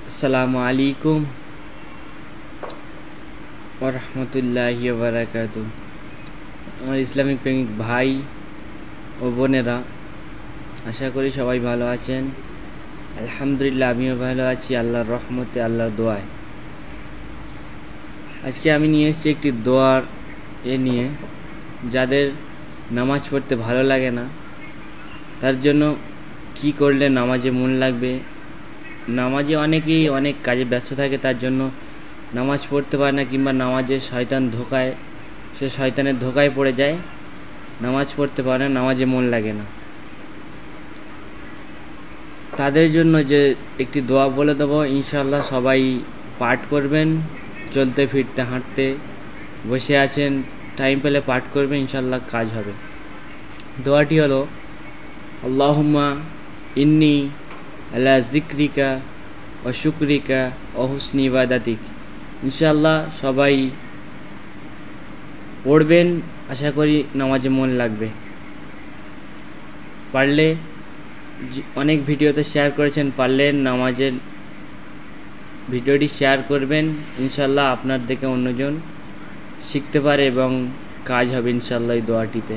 আসসালামু আলাইকুম ওয়া রাহমাতুল্লাহি ওয়া বারাকাতুহু। আমার ইসলামিক প্রেমিক ভাই ও বোনেরা, আশা করি সবাই ভালো আছেন। আলহামদুলিল্লাহ, আমিও ভালো আছি আল্লাহর রহমতে, আল্লাহর দোয়ায়। আজকে আমি নিয়ে এসেছি একটি দোয়ার নিয়ে, যাদের নামাজ পড়তে ভালো লাগে না তার জন্য কি করলে নামাজে মন লাগবে। নামাজে অনেকেই অনেক কাজে ব্যস্ত থাকে, তার জন্য নামাজ পড়তে পারে না, কিংবা নামাজে শয়তানের ধোকায় পড়ে যায়, নামাজ পড়তে পারে না, নামাজে মন লাগে না। তাদের জন্য যে একটি দোয়া বলে দেবো, ইনশাআল্লাহ সবাই পাঠ করবেন। চলতে ফিরতে হাঁটতে বসে আছেন, টাইম পেলে পাঠ করবেন, ইনশাআল্লাহ কাজ হবে। দোয়াটি হলো, আল্লাহুম্মা ইন্নি আলা যিকরিকা ওয়া শুকরিকা ওয়া হুসনি ইবাদাতিক। ইনশাআল্লাহ সবাই পড়বেন, আশা করি নামাজে মন লাগবে। পারলে অনেক ভিডিওতে শেয়ার করেছেন, পারলে নামাজের ভিডিওটি শেয়ার করবেন, ইনশাআল্লাহ আপনার দেখে অন্যজন শিখতে পারে এবং কাজ হবে ইনশাআল্লাহ এই দোয়াটিতে।